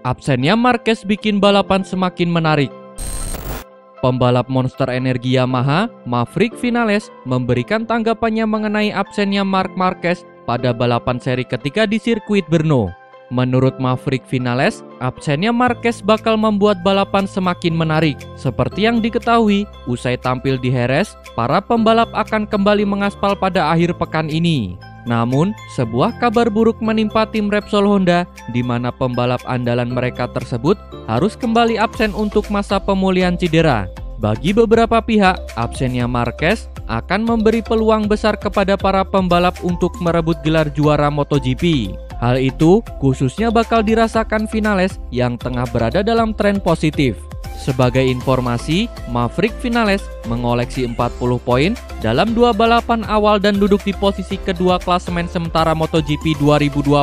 Absennya Marquez bikin balapan semakin menarik. Pembalap Monster Energi Yamaha, Maverick Vinales, memberikan tanggapannya mengenai absennya Marc Marquez pada balapan seri ketiga di sirkuit Brno. Menurut Maverick Vinales, absennya Marquez bakal membuat balapan semakin menarik. Seperti yang diketahui, usai tampil di Jerez, para pembalap akan kembali mengaspal pada akhir pekan ini. Namun, sebuah kabar buruk menimpa tim Repsol Honda, di mana pembalap andalan mereka tersebut harus kembali absen untuk masa pemulihan cedera. Bagi beberapa pihak, absennya Marquez akan memberi peluang besar kepada para pembalap untuk merebut gelar juara MotoGP. Hal itu khususnya bakal dirasakan Vinales yang tengah berada dalam tren positif. Sebagai informasi, Maverick Vinales mengoleksi 40 poin dalam 2 balapan awal dan duduk di posisi kedua klasemen sementara MotoGP 2020.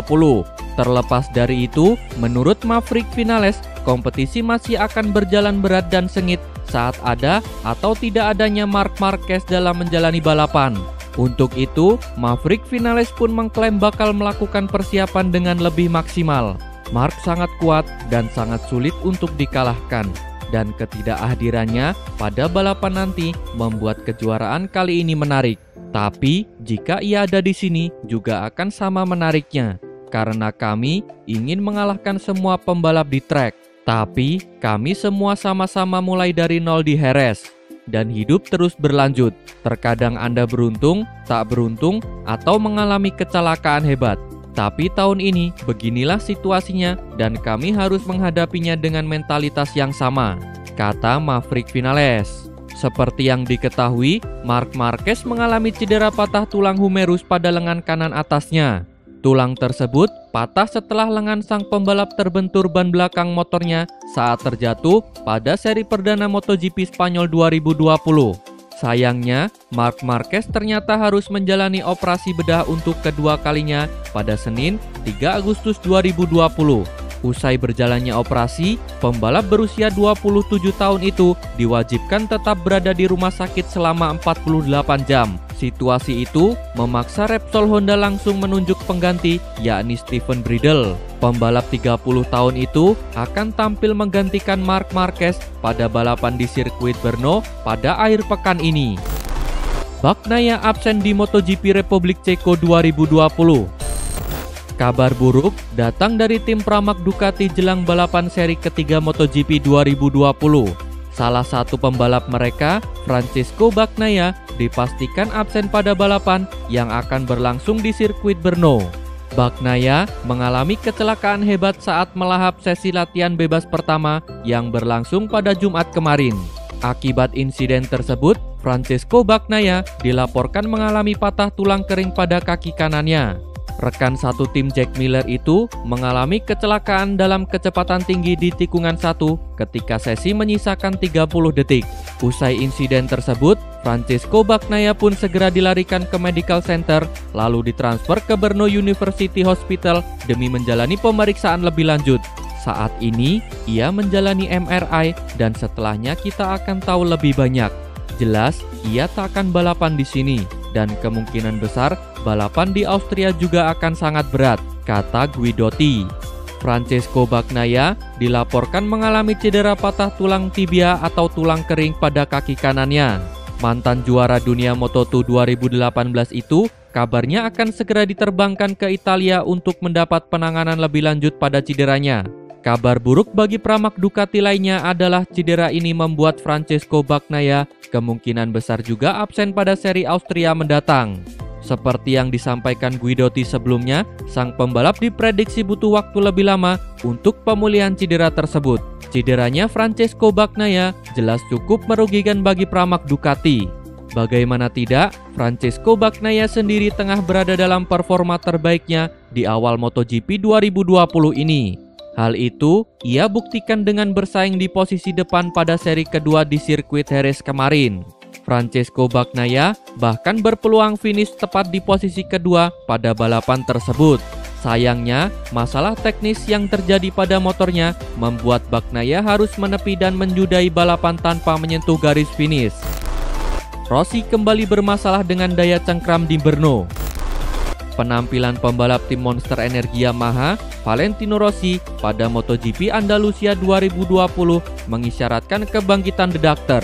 Terlepas dari itu, menurut Maverick Vinales, kompetisi masih akan berjalan berat dan sengit saat ada atau tidak adanya Marc Marquez dalam menjalani balapan. Untuk itu, Maverick Vinales pun mengklaim bakal melakukan persiapan dengan lebih maksimal. Marc sangat kuat dan sangat sulit untuk dikalahkan, dan ketidakhadirannya pada balapan nanti membuat kejuaraan kali ini menarik. Tapi, jika ia ada di sini juga akan sama menariknya, karena kami ingin mengalahkan semua pembalap di trek. Tapi, kami semua sama-sama mulai dari nol di Jerez. Dan hidup terus berlanjut. Terkadang Anda beruntung, tak beruntung, atau mengalami kecelakaan hebat. Tapi tahun ini beginilah situasinya dan kami harus menghadapinya dengan mentalitas yang sama, kata Maverick Vinales. Seperti yang diketahui, Marc Marquez mengalami cedera patah tulang humerus pada lengan kanan atasnya. Tulang tersebut patah setelah lengan sang pembalap terbentur ban belakang motornya saat terjatuh pada seri perdana MotoGP Spanyol 2020. Sayangnya, Marc Marquez ternyata harus menjalani operasi bedah untuk kedua kalinya pada Senin, 3 Agustus 2020. Usai berjalannya operasi, pembalap berusia 27 tahun itu diwajibkan tetap berada di rumah sakit selama 48 jam. Situasi itu memaksa Repsol Honda langsung menunjuk pengganti, yakni Steven Bridle. Pembalap 30 tahun itu akan tampil menggantikan Marc Marquez pada balapan di sirkuit Brno pada akhir pekan ini. Bagnaia absen di MotoGP Republik Ceko 2020. Kabar buruk datang dari tim Pramac Ducati jelang balapan seri ketiga MotoGP 2020. Salah satu pembalap mereka, Francesco Bagnaia, dipastikan absen pada balapan yang akan berlangsung di sirkuit Brno. Bagnaia mengalami kecelakaan hebat saat melahap sesi latihan bebas pertama yang berlangsung pada Jumat kemarin. Akibat insiden tersebut, Francesco Bagnaia dilaporkan mengalami patah tulang kering pada kaki kanannya. Rekan satu tim Jack Miller itu mengalami kecelakaan dalam kecepatan tinggi di tikungan 1 ketika sesi menyisakan 30 detik. Usai insiden tersebut, Francesco Bagnaia pun segera dilarikan ke medical center lalu ditransfer ke Brno University Hospital demi menjalani pemeriksaan lebih lanjut. Saat ini, ia menjalani MRI dan setelahnya kita akan tahu lebih banyak. Jelas, ia tak akan balapan di sini. Dan kemungkinan besar balapan di Austria juga akan sangat berat, kata Guidotti. Francesco Bagnaia dilaporkan mengalami cedera patah tulang tibia atau tulang kering pada kaki kanannya. Mantan juara dunia Moto2 2018 itu kabarnya akan segera diterbangkan ke Italia untuk mendapat penanganan lebih lanjut pada cederanya. Kabar buruk bagi Pramac Ducati lainnya adalah cedera ini membuat Francesco Bagnaia kemungkinan besar juga absen pada seri Austria mendatang. Seperti yang disampaikan Guidotti sebelumnya, sang pembalap diprediksi butuh waktu lebih lama untuk pemulihan cedera tersebut. Cederanya Francesco Bagnaia jelas cukup merugikan bagi Pramac Ducati. Bagaimana tidak, Francesco Bagnaia sendiri tengah berada dalam performa terbaiknya di awal MotoGP 2020 ini. Hal itu ia buktikan dengan bersaing di posisi depan pada seri kedua di sirkuit Jerez kemarin. Francesco Bagnaia bahkan berpeluang finish tepat di posisi kedua pada balapan tersebut. Sayangnya, masalah teknis yang terjadi pada motornya membuat Bagnaia harus menepi dan menyudahi balapan tanpa menyentuh garis finish. Rossi kembali bermasalah dengan daya cengkram di Brno. Penampilan pembalap tim Monster Energi Yamaha, Valentino Rossi pada MotoGP Andalusia 2020 mengisyaratkan kebangkitan The Doctor.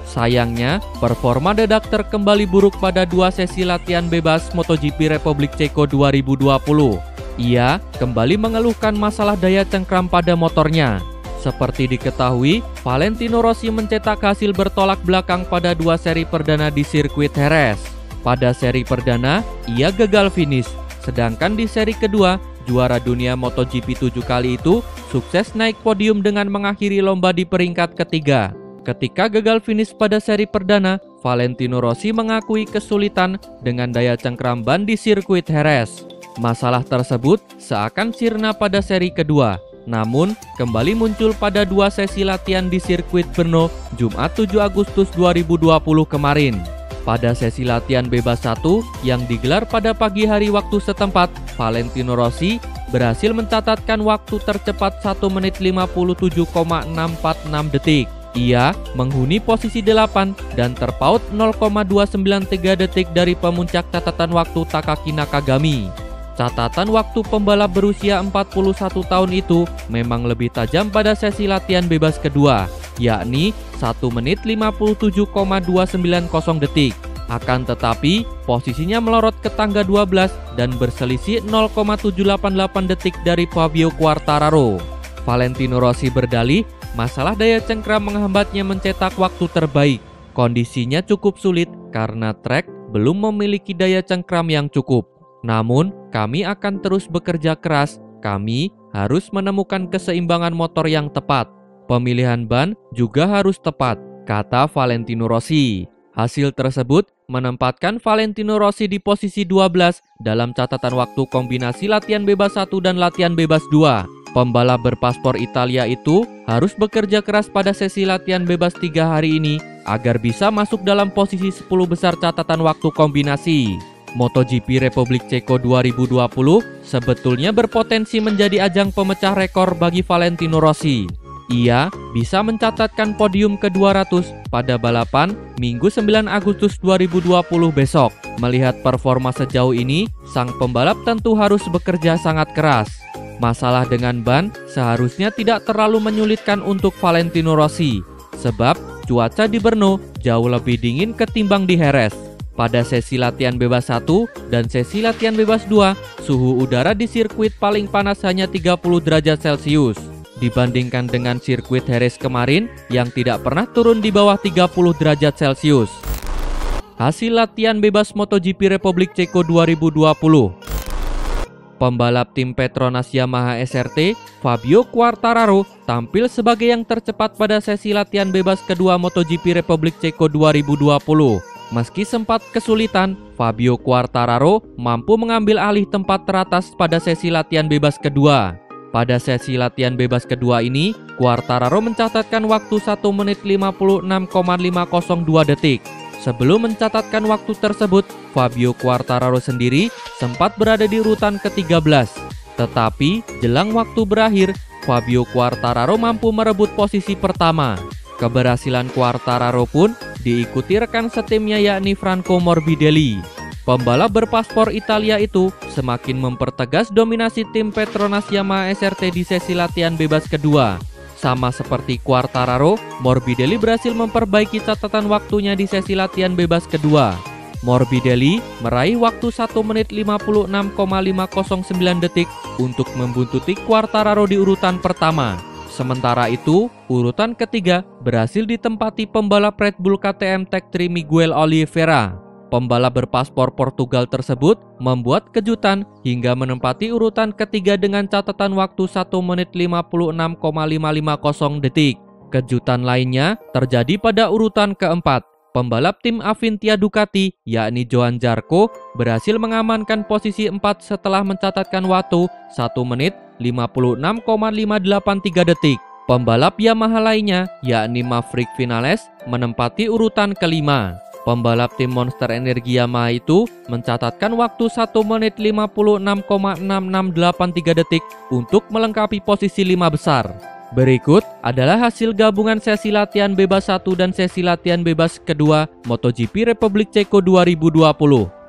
Sayangnya, performa The Doctor kembali buruk pada 2 sesi latihan bebas MotoGP Republik Ceko 2020. Ia kembali mengeluhkan masalah daya cengkram pada motornya. Seperti diketahui, Valentino Rossi mencetak hasil bertolak belakang pada 2 seri perdana di sirkuit Jerez. Pada seri perdana, ia gagal finish, sedangkan di seri kedua, juara dunia MotoGP 7 kali itu sukses naik podium dengan mengakhiri lomba di peringkat ketiga. Ketika gagal finish pada seri perdana, Valentino Rossi mengakui kesulitan dengan daya cengkram ban di sirkuit Jerez. Masalah tersebut seakan sirna pada seri kedua. Namun, kembali muncul pada 2 sesi latihan di sirkuit Brno, Jumat 7 Agustus 2020 kemarin. Pada sesi latihan bebas 1 yang digelar pada pagi hari waktu setempat, Valentino Rossi berhasil mencatatkan waktu tercepat 1 menit 57,646 detik. Ia menghuni posisi 8 dan terpaut 0,293 detik dari pemuncak catatan waktu Takaki Nakagami. Catatan waktu pembalap berusia 41 tahun itu memang lebih tajam pada sesi latihan bebas kedua, yakni 1 menit 57,290 detik. Akan tetapi, posisinya melorot ke tangga 12 dan berselisih 0,788 detik dari Fabio Quartararo. Valentino Rossi berdalih, masalah daya cengkram menghambatnya mencetak waktu terbaik. Kondisinya cukup sulit karena trek belum memiliki daya cengkram yang cukup. Namun, kami akan terus bekerja keras. Kami harus menemukan keseimbangan motor yang tepat. Pemilihan ban juga harus tepat, kata Valentino Rossi. Hasil tersebut menempatkan Valentino Rossi di posisi 12 dalam catatan waktu kombinasi latihan bebas 1 dan latihan bebas 2. Pembalap berpaspor Italia itu harus bekerja keras pada sesi latihan bebas 3 hari ini agar bisa masuk dalam posisi 10 besar catatan waktu kombinasi. MotoGP Republik Ceko 2020 sebetulnya berpotensi menjadi ajang pemecah rekor bagi Valentino Rossi. Ia bisa mencatatkan podium ke-200 pada balapan Minggu 9 Agustus 2020 besok. Melihat performa sejauh ini, sang pembalap tentu harus bekerja sangat keras. Masalah dengan ban seharusnya tidak terlalu menyulitkan untuk Valentino Rossi, sebab cuaca di Brno jauh lebih dingin ketimbang di Jerez. Pada sesi latihan bebas 1 dan sesi latihan bebas 2, suhu udara di sirkuit paling panas hanya 30 derajat Celcius. Dibandingkan dengan sirkuit Jerez kemarin yang tidak pernah turun di bawah 30 derajat Celcius. Hasil latihan bebas MotoGP Republik Ceko 2020. Pembalap tim Petronas Yamaha SRT, Fabio Quartararo, tampil sebagai yang tercepat pada sesi latihan bebas kedua MotoGP Republik Ceko 2020. Meski sempat kesulitan, Fabio Quartararo mampu mengambil alih tempat teratas pada sesi latihan bebas kedua. Pada sesi latihan bebas kedua ini, Quartararo mencatatkan waktu 1 menit 56,502 detik. Sebelum mencatatkan waktu tersebut, Fabio Quartararo sendiri sempat berada di urutan ke-13. Tetapi, jelang waktu berakhir, Fabio Quartararo mampu merebut posisi pertama. Keberhasilan Quartararo pun diikuti rekan setimnya yakni Franco Morbidelli. Pembalap berpaspor Italia itu semakin mempertegas dominasi tim Petronas Yamaha SRT di sesi latihan bebas kedua. Sama seperti Quartararo, Morbidelli berhasil memperbaiki catatan waktunya di sesi latihan bebas kedua. Morbidelli meraih waktu 1 menit 56,509 detik untuk membuntuti Quartararo di urutan pertama. Sementara itu, urutan ketiga berhasil ditempati pembalap Red Bull KTM Tech3 Miguel Oliveira. Pembalap berpaspor Portugal tersebut membuat kejutan hingga menempati urutan ketiga dengan catatan waktu 1 menit 56,550 detik. Kejutan lainnya terjadi pada urutan keempat. Pembalap tim Avintia Ducati, yakni Johan Zarco, berhasil mengamankan posisi 4 setelah mencatatkan waktu 1 menit 56,583 detik. Pembalap Yamaha lainnya, yakni Maverick Vinales, menempati urutan kelima. Pembalap tim Monster Energy Yamaha itu mencatatkan waktu 1 menit 56,6683 detik untuk melengkapi posisi 5 besar. Berikut adalah hasil gabungan sesi latihan bebas 1 dan sesi latihan bebas kedua MotoGP Republik Ceko 2020.